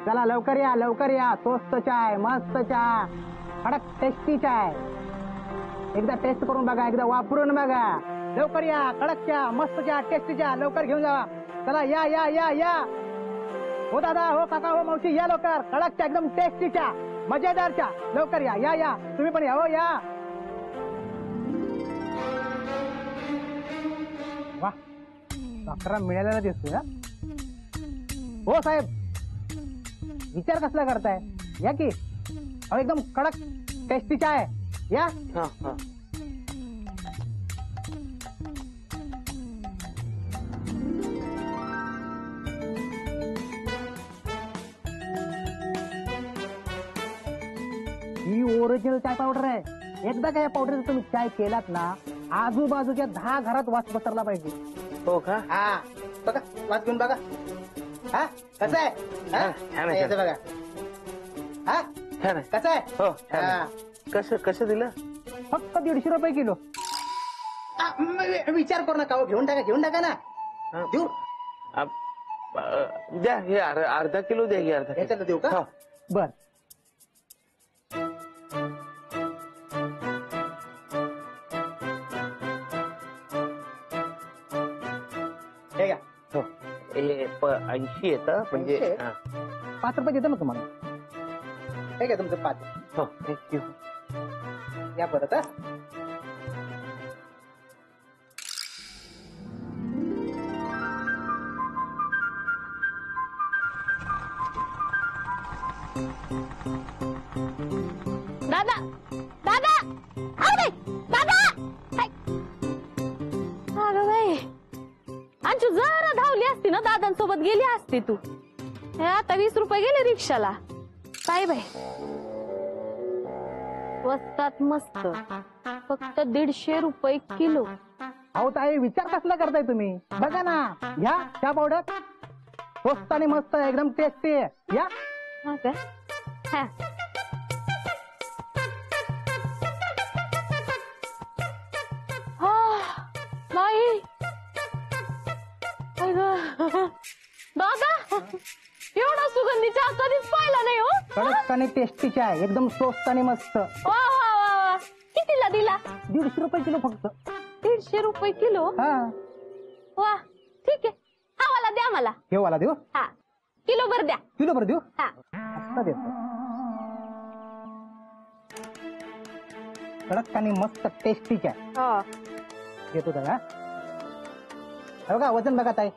चला लवकर या स्वस्त चाय मस्त चहा कडक टेस्टी चाय एकदा टेस्ट करून बघा एकदा वापरून बघा लवकर या कडक चहा मस्त चहा टेस्टी चहा लवकर घेऊन जावा चला या या या या हो दादा हो काका हो मावशी या लवकर कडक चहा एकदम टेस्टी चहा मजेदार चहा लवकर या या या तुम्ही पण या हो या वा साखरा मिळालेला दिसतोय ना हो साहेब विचार कसला करताय या की अहो एकदम कडक टेस्टी चहा आहे या ही ओरिजिनल चाय पावडर आहे एकदा काय पावडर तुम्ही चाय केलात ना आजूबाजूच्या 10 घरात वास पसरला पाहिजे हो का हा बघा वास घेऊन बघा हा कसं आहे छान आहे बघा हा छान आहे कसं आहे हो कसं कसं दिलं फक्त 150 रुपये किलो विचार करू नका घेऊन टाका ना देऊ द्या हे अर्धा किलो द्या की अर्धा ह्याच्यात देऊ का बर हे घ्या हो 80 येतं म्हणजे 5 रुपये देतो ना तुम्हाला हे घ्या तुमचं 5 हो थँक्यू या परत दादा दादा अरे दादा अगं बाई अंशू जरा धावली असती ना दादांसोबत गेली असती तू हे आता 20 रुपये गेले रिक्षाला काय बाई स्वस्तात मस्त फक्त 150 रुपये किलो अहो ताई विचार कसला करताय तुम्ही बघा ना घ्या चहा पावडर स्वस्त आणि मस्त एकदम टेस्टी या हा का हा नाही दादा एवढा सुगंधी चहा कधीच पाहिला नाही हो कडक आणि टेस्टी चहा एकदम स्वस्त आणि मस्त वा वा वा वा कितीला दिला 150 रुपये किलो फक्त 150 रुपये किलो हा वा ठीक आहे हा वाला द्या मला हे वाला देऊ हा किलो भर द्या किलो भर देऊ हा आता देतो कडक आणि मस्त टेस्टी चहा हो देतो दादा बघा वजन बघा ताई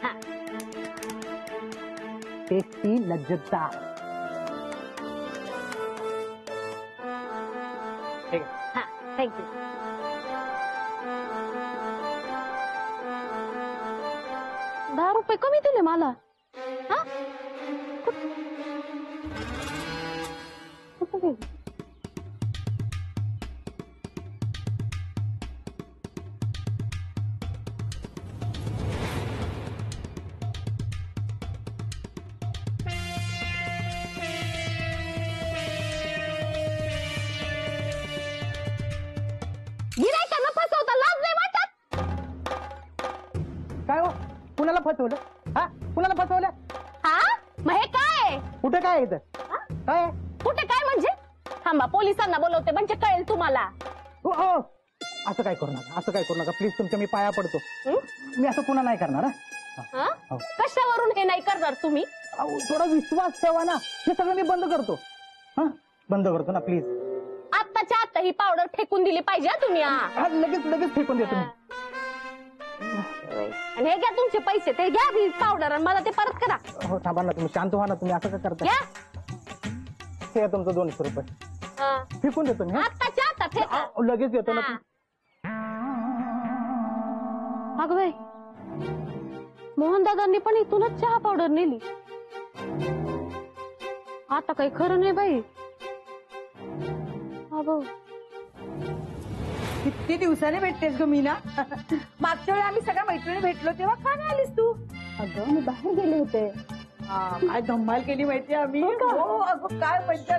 हा टेस्टी लज्जतदार ठीक आहे हा थँक्यू 10 रुपये कमी दिले मला हा कुठं गेले? गिऱ्हाईकांना फसवता लाज नाही वाटत काय हो कुणाला फसवलं हा कुणाला फसवलं हा मग हे काय कुठे काय इथं हा? काय कुठे काय म्हणजे थांबा पोलिसांना बोलवते म्हणजे कळेल तुम्हाला हो असं काय करू नका प्लीज तुमच्या मी पाया पडतो हं? मी असं पुन्हा नाही करणार हा? हो. कशावरून हे नाही करणार तुम्ही अहो, थोडा विश्वास ठेवा ना हे सगळं मी बंद करतो हा बंद करतो ना प्लीज आत्ताच्या आता ही पावडर फेकून दिली पाहिजे हा तुम्ही हा. लगेच फेकून देतो मी आणि हे घ्या तुमचे पैसे ते घ्या ही पावडर आणि मला ते परत करा हो थांबा ना तुम्ही शांत व्हा ना तुम्ही असं का करताय घ्या हे आहे तुमचं 200 रुपये हा. फेकून देतो मी हा? आत्ताच्या आता फेका अहो, लगेच येतो ना हा. अगं बाई मोहन दादांनी पण इथूनच चहा पावडर नेली आता काही खरं नाही बाई अगं किती दिवसाने भेटतेस ग मीना मागच्या वेळी आम्ही सगळ्या मैत्रिणी भेटलो तेव्हा का नाही आलीस तू अगं मी बाहेर गेले होते काय धम्माल केली माहिती आम्ही हो अगं काय मज्जा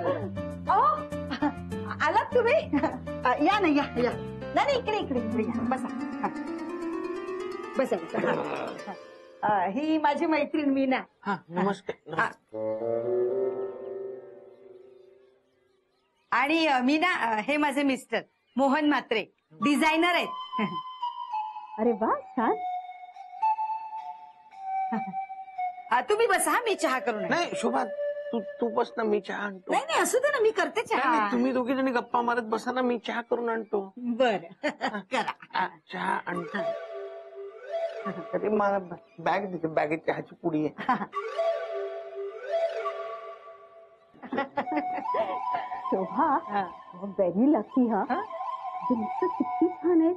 आलात तुम्ही या ना या नाही इकडे या बसा बसा ही माझी मैत्रीण मीना. हा नमस्कार. आणि मीना हे माझे मिस्टर मोहन म्हात्रे, डिझायनर आहेत. अरे वा छान. तुम्ही बसा हा, मी चहा करून आणते. नाही शोभा, तू बस ना, मी चहा आणतो. नाही नाही असू दे ना, मी करते नाही, चहा. नाही, तुम्ही दोघी जणी गप्पा मारत बसा ना, मी चहा करून आणतो. बर करा. चहा आणतो. अरे मला बॅग दे, बॅगेत चहाची पुडी आहे. शोभा व्हेरी लकी हा. तुमचं किती छान आहे.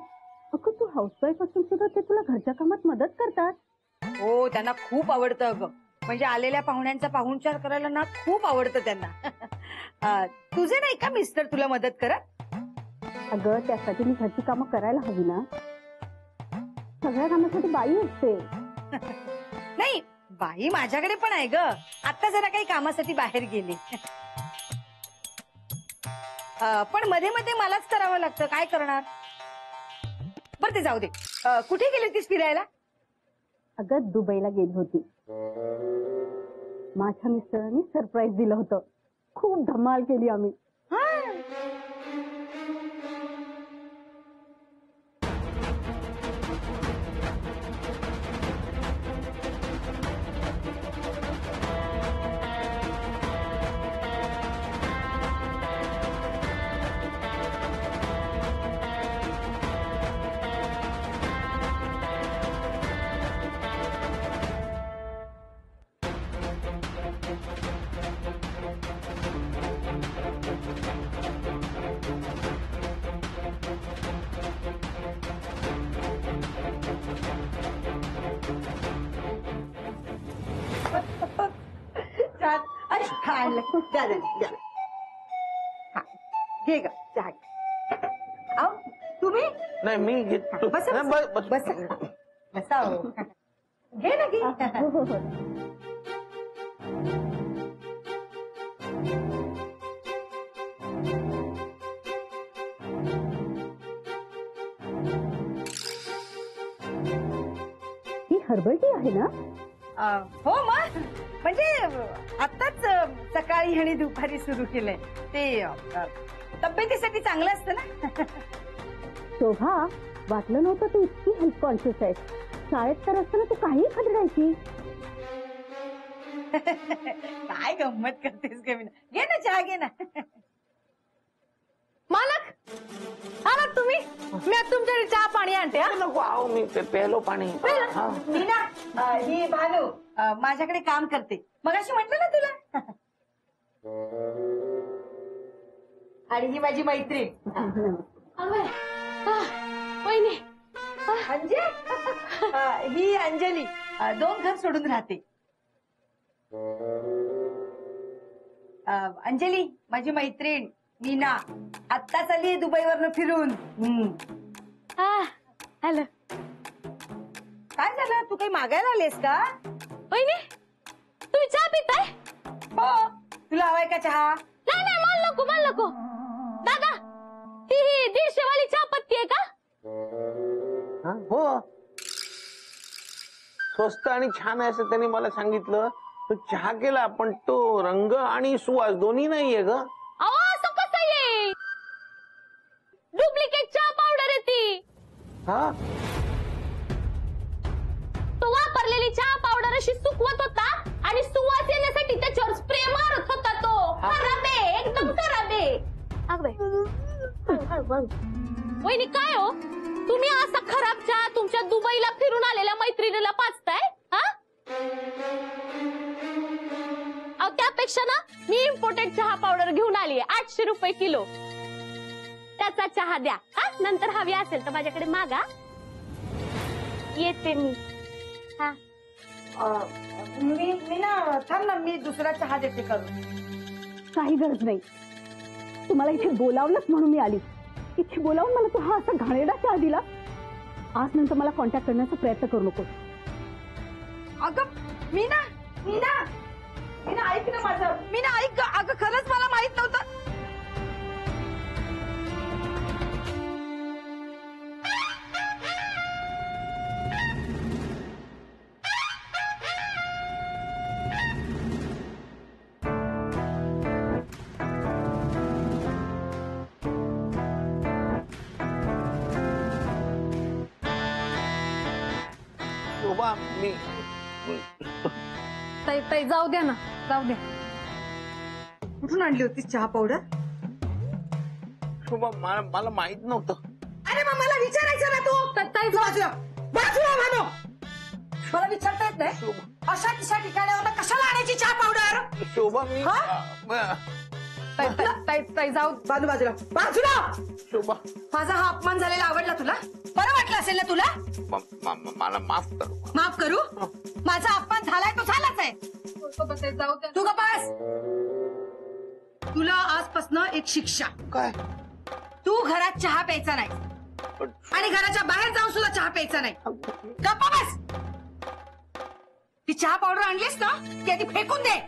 अगं तू हाऊसवाईफ असून सुद्धा ते तुला घरच्या कामात मदत करतात. हो त्यांना खूप आवडतं अगं. म्हणजे आलेल्या पाहुण्यांचा पाहुणचार करायला ना खूप आवडतं त्यांना. तुझे नाही का मिस्टर तुला मदत करत? अगं त्यासाठी मी घरची कामं करायला हवी ना. सगळ्या कामासाठी बाई असते. नाही बाई माझ्याकडे पण आहे ग. आता जरा काही कामासाठी बाहेर गेले. पण मध्ये मध्ये मलाच करावं लागतं, काय करणार. बरं ते जाऊ दे. कुठे गेली होतीस फिरायला? अगं दुबईला गेली होती. माझ्या मिस्टरांनी सरप्राईज दिलं होतं. खूप धमाल केली आम्ही. घे ग चहा. अहो तुम्ही नाही मी घेतो. बस नाही, बस बस बसा हो. घे ना घे. ही हर्बल टी आहे ना? हो मग म्हणजे आताच सकाळी आणि दुपारी सुरू केलंय ते. तब्येतीसाठी चांगलं असतं ना. शोभा वाटलं नव्हतं तू इतकी हेल्थ कॉन्शियस आहे. शाळेत तर असताना तू काही खदडायची. काय गंमत करतेस का? घे ना चहा घे ना. मालक आलात तुम्ही? मी आज तुमच्याकडे चहा पाणी आणते. नको आहो, मी प्यालो पाणी. हा. मीना ही भानू माझ्याकडे काम करते. मगाशी म्हटलं ना तुला. आणि ही माझी मैत्रीण वहिनी. ही अंजली 2 घर सोडून राहते. अंजली माझी मैत्रीण मीना आत्ताच आली दुबईवरनं फिरून. हॅलो. काय झालं? तू काही मागायला आलीस का? वहिनी तुम्ही चहा पिताय? हो. तुला हवाय का चहा? नाही नाही मला नको. दादा ती 150 वाली चहा पत्ती आहे का? हा, हो स्वस्त आणि छान आहे असं त्यांनी मला सांगितलं. तो चहा केला पण तो रंग आणि सुवास दोन्ही नाहीये ग. अहो असं कसं आहे? डुप्लिकेट चहा पावडर आहे ती. हा तो वापरलेली चहा पावडर अशी सुकवत होता आणि सुवास येण्यासाठी त्याच्यावर स्प्रे मारत होता. तो खराब आहे, एकदम खराब आहे. वहिनी काय हो तुम्ही असा खराब चहा तुमच्या दुबईला फिरून आलेल्या मैत्रिणीला पाचताय? त्यापेक्षा ना मी इम्पोर्टेड चहा पावडर घेऊन आली आहे 800 रुपये किलो. त्याचा चहा द्या. नंतर हवी असेल तर माझ्याकडे मागा. येते मी. मी ना थांब ना, मी दुसरा चहा देते करून. काही गरज नाही. तुम्हाला इथे बोलावलंच म्हणून मी आली. इथे बोलावून मला तू हा असा घाणेरडा चहा दिला. आज नंतर मला कॉन्टॅक्ट करण्याचा प्रयत्न करू नको. अगं मीना ऐक ना माझं. मीना ऐक. अगं खरंच मला माहित नव्हतं. शोभा मी ताई ताई जाऊ द्या ना, जाऊ द्या. कुठून आणली होती चहा पावडर? शोभा मला माहित नव्हतं. अरे मग मला विचारायचं ना तू. ताई बाजूला बाजूला मानो. मला विचारता येत नाही अशा तिशा ठिकाणावर कशाला आणायची चहा पावडर? शोभा मी ताई जाऊ. बाजूला बाजूला. शोभा माझा हा अपमान झालेला आवडला तुला? बरं वाटलं असेल ना तुला? मला माफ कर. माफ करू? माझा अपमान झालाय तो झालाच आहे. जाऊ द्या. तू गप्पास. तुला आजपासून एक शिक्षा. काय? तू घरात चहा प्यायचा नाही आणि घराच्या बाहेर जाऊन सुद्धा चहा प्यायचा नाही. गप्पा बस. ती चहा पावडर आणलीस ना ती आधी फेकून दे.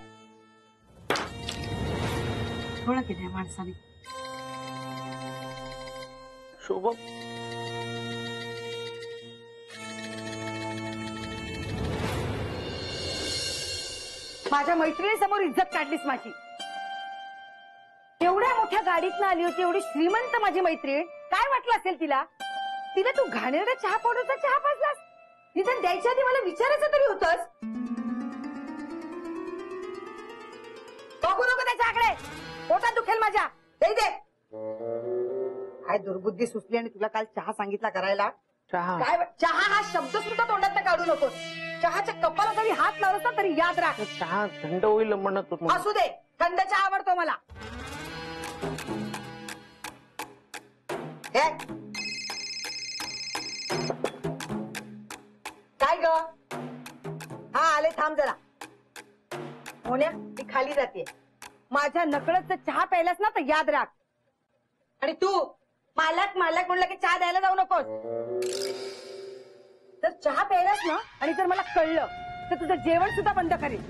थोडं केलंय माणसाने. शोभा माझ्या मैत्रिणीसमोर इज्जत काढलीस माझी. एवढ्या मोठ्या गाडीतनं आली होती, एवढी श्रीमंत माझी मैत्रीण. काय वाटलं असेल तिला? तिला तू घाणेरड्या चहा पावडरचा चहा पाजलास. निदान द्यायच्या आधी मला विचारायचं तरी होतंस. बघू नको त्याच्याकडे. पोटात दुखेल माझ्या. दे दे. काय दुर्बुद्धी सुचली आणि तुला काल चहा सांगितला करायला. चहा काय चहा हा शब्द सुद्धा तोंडात काढू नकोस. चहाच्या कपाला जरी हात लावलास ना तरी याद राख. चहा थंड होईल म्हणत होतो. असू दे. थंड चहा आवडतो मला. हे? काय ग? हा आले थांब जरा. मोन्या ती खाली जाते. माझ्या नकळत जर चहा प्यायलास ना तर याद राख. आणि तू मालक मालक म्हणलं की चहा द्यायला जाऊ नकोस. जर चहा प्यायलास ना आणि जर मला कळलं तर तुझं जेवण सुद्धा बंद करेल.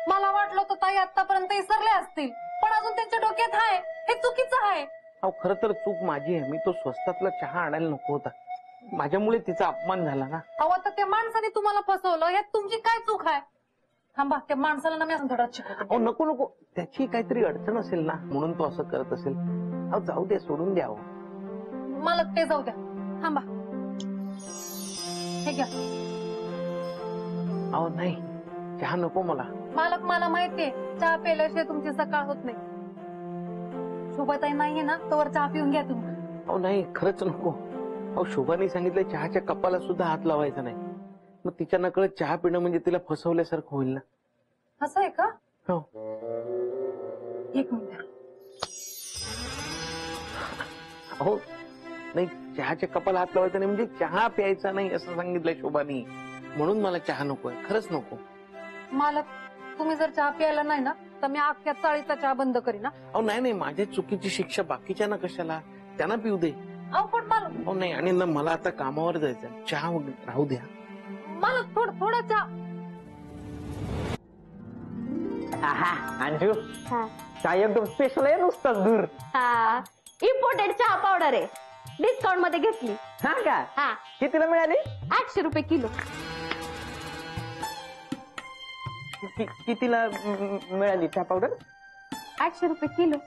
मला वाटलं होतं ताई आतापर्यंत विसरले असतील, पण अजून त्यांच्या डोक्यात आहे हे चुकीचं आहे. अहो खरं तर चूक माझी आहे. मी तो स्वस्तातला चहा आणायला नको होता. माझ्यामुळे तिचा अपमान झाला ना. अहो आता त्या माणसाने तुम्हाला फसवलं, यात तुमची काय चूक आहे? थांबा, त्या माणसाला ना मी अजून धडा शिकवतो. अहो नको नको. त्याची काहीतरी अडचण असेल ना म्हणून तो असं करत असेल. अहो जाऊ दे, सोडून द्या. मला ते जाऊ द्या. थांबा, हे घ्या. अहो नाही, चहा नको मला. मालक मला माहितीये चहा प्यायल्याशिवाय तुमची सकाळ होत नाही. शोभाताई नाहीये ना तोवर चहा पिऊन घ्या तुम्ही. अहो नाही, खरंच नको. अहो शोभाने सांगितलं चहाच्या कपाला सुद्धा हात लावायचा नाही. मग तिच्या नकळत चहा पिणं म्हणजे तिला फसवल्यासारखं होईल ना. असं आहे का? हो. एक मिनिट. अहो नाही, चहाच्या कपाला हात लावायचा नाही म्हणजे चहा प्यायचा नाही असं सांगितलंय शोभानी. म्हणून मला चहा नकोय, खरंच नको. मालक तुम्ही जर चहा प्यायला नाही ना तर मी अख्ख्या चाळीचा चहा बंद करीन. अहो नाही नाही, माझ्या चुकीची शिक्षा बाकीच्या ना कशाला, त्यांना पिऊ दे. अहो पण मालक. अहो नाही, आणि ना मला आता कामावर जायचं. चहा राहू द्या. मालक थोडा चहा. अंजू चहा एकदम स्पेशल आहे, नुसताच दूर. इम्पोर्टेड चहा पावडर आहे, डिस्काउंट मध्ये घेतली. हा का? हा, कितीला मिळाली? 800 रुपये किलो. कितीला मिळाली चहा पावडर? 800 रुपये किलो.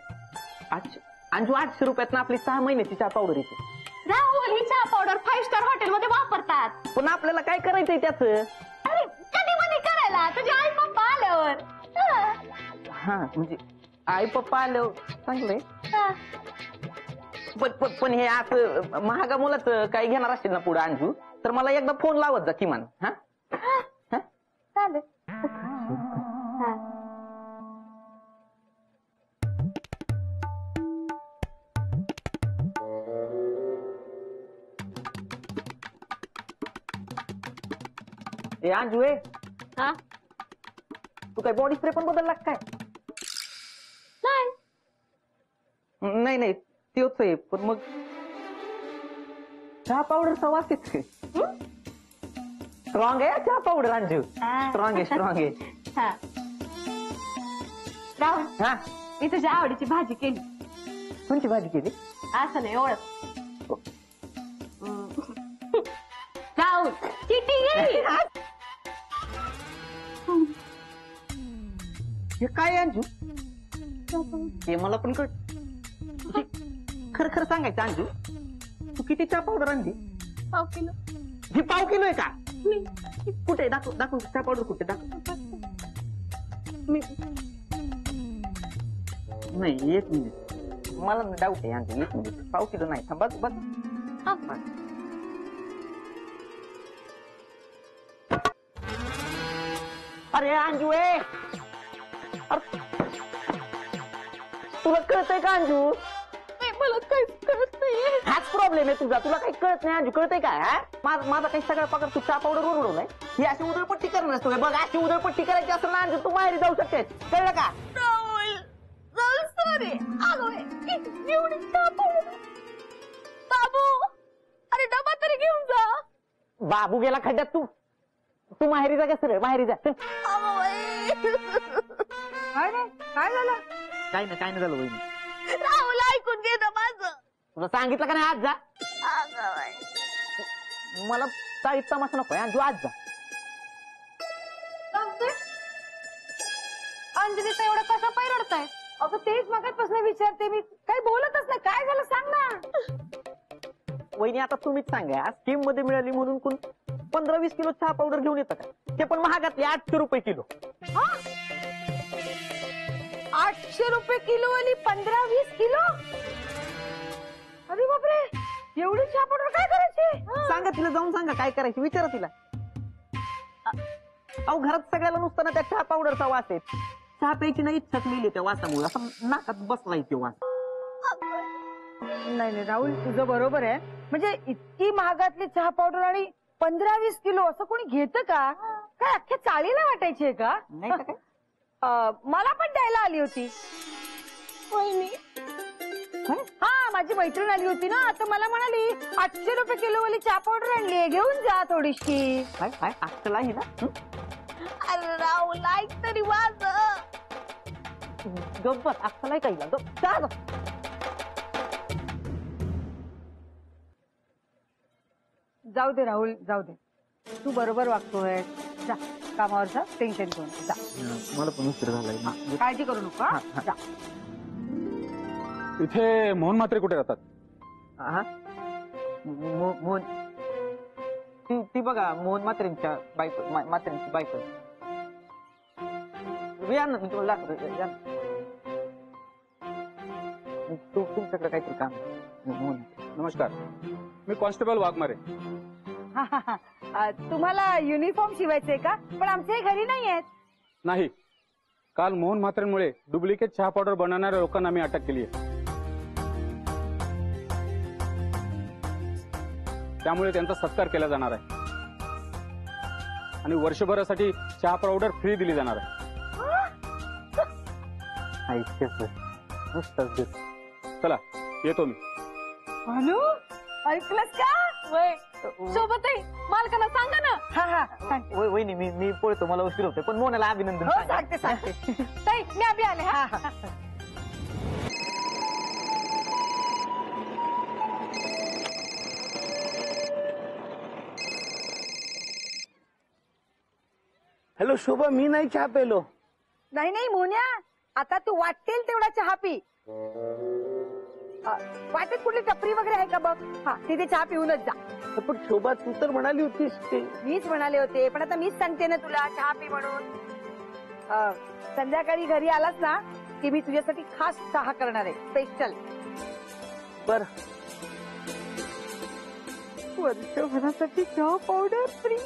अंजू 800 रुपयात ना आपली 6 महिन्याची चहा पावडर येते. राहुल, ही चहा पावडर 5 स्टार हॉटेल मध्ये वापरतात. पण आपल्याला काय करायचंय त्याच? अरे कधी मध्ये करायला तुझे आई पप्पा आल्यावर. हा म्हणजे आई पप्पा आलं चांगलंय. पण हे असं महागा मुलाचं काही घेणार असेल ना पुढे अंजू, तर मला एकदा फोन लावत जा किमान. हा चालेल. ए अंजू, हा तू काय बॉडी स्प्रे पण बदलला काय? नाही नाही तोच आहे, पण मग चहा पावडरचा वास येतोय. स्ट्रॉंग आहे चहा पावडर अंजू. स्ट्रॉंग आहे. हा राहुल, हा मी तुझ्या आवडीची भाजी केली. कोणची भाजी केली? असं नाही ओळख. राहुल चिटी गेली. हे काय अंजू? हे मला पण कळ. खरं खरं सांगायचं अंजू, तू किती चहा पावडर आणली? 1/2 किलो. ही 1/2 किलो आहे का? कुठे आहे? दाखव दाखव, चहा पावडर कुठे दाखव. नाही, 1 मिनिट, मला डाऊट आहे अंजू. 1 मिनिट, 1/2 किलो नाही. थांब, बस बस. हा. अरे अंजू ए, तुला कळतंय का अंजू? नाही, मला काहीच कळत नाहीये. हाच प्रॉब्लेम आहे तुझा, तुला काही कळत नाही अंजू. कळतंय काय? हा? माझा काही सगळा पगार तू चहा पावडर वर उडवलाय. ही अशी उधळपट्टी करणार असतो. बघ, अशी उधळपट्टी करायची असेल ना अंजू, तू माहेरी जाऊ शकतेस. कळलं का? सॉरी. एवढी चहा पावडर. बाबू, अरे डबा तरी घेऊन जा. बाबू गेला खड्ड्यात. तू माहेरी जा. कसं रे? माहेरी जा. काय रे काय झालं? काय नाही झालं वहिनी. राहुल ऐकून घे ना माझं. तुला सांगितलं का नाही? आज जा. मला चाळीत तमाशा नको अंजू, आज जा. सांगते अंजलीचा एवढं कशा पाय रडताय? अगं तेच मगाचपासून विचारते मी, काही बोलतच नाही. काय झालं सांग ना. वहिनी आता तुम्हीच सांगा, स्कीम मध्ये मिळाली म्हणून 15-20 किलो चहा पावडर घेऊन येतं का? ते पण महागातले 800 रुपये किलो. 800 रुपये किलो वाली 15-20 किलो. अरे बापरे, एवढी चहा पावडर काय करायची? सांगा तिला, जाऊन सांगा काय करायची, विचारा तिला. अहो घरात सगळ्याला नुसताना त्या चहा पावडरचा वास आहे. चहा प्यायची नाही इच्छाच मिळली त्या वासामुळे. असं नाकात बसलाय तो वास. नाही राहुल, तुझं बरोबर आहे. म्हणजे इतकी महागातली चहा पावडर आणि 15-20 किलो असं कोणी घेतं का? काय अख्ख्या चाळीला वाटायची का? नाही तर काय? मला पण द्यायला आली होती. हा, माझी मैत्रीण आली होती ना, तर मला म्हणाली 800 रुपये किलो वाली चहा पावडर आणली, घेऊन जा थोडीशी. काय काय अक्कल आहे ना? अरे राहुल ऐक तरी माझं. गप्प बस, अक्कल आहे काही गप्प जा. जाऊ दे राहुल, जाऊ दे. तू बरोबर वागतोय. जा कामावर जा, टेन्शन घेऊन जा. मला पण उशीर झालाय ना. काळजी करू नका. हा. जा. इथे मोहन म्हात्रे कुठे राहतात? हा? मोहन, ती बघा मोहन म्हात्रेंच्या बायको, म्हात्रेंची बायको. या ना, मी तुम्हाला दाखवतो. या ना. तुमच्याकडे काहीतरी काम आहे. मोहन. नमस्कार, मी कॉन्स्टेबल वाघमारे. तुम्हाला युनिफॉर्म शिवायचंय का? पण आमचे घरी नाही आहेत. नाही, काल मोहन म्हात्रेंमुळे डुप्लिकेट चहा पावडर बनवणाऱ्या लोकांना मी अटक केली आहे. त्यामुळे त्यांचा सत्कार केला जाणार आहे आणि वर्षभरासाठी चहा पावडर फ्री दिली जाणार आहे. चला येतो मी. भानू, ऐकलंस का? वय सोबतही मालकाला सांगा ना. हा सांगते. वहिनी मी पळतो, मला उशीर होतोय. पण मोहनाला अभिनंदन हो, सांगा. सांगते. ताई मी अभि आले. हा हॅलो शोभा, मी नाही चहा पेलो. नाही मोन्या, आता तू वाटेल तेवढा चहा पी. वाटेत कुठली टपरी वगैरे आहे का बघ. हा, तिथे चहा पिऊनच जा. पण शोभा, तू तर म्हणाली होतीस ते. मीच म्हणाले होते, पण आता मीच सांगते ना तुला, चहा पी म्हणून. संध्याकाळी घरी आलास ना की मी तुझ्यासाठी खास चहा करणार आहे, स्पेशल. बर, वर्षभरासाठी चहा पावडर फ्री.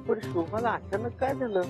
पण शोभाला अचानक काय झालं?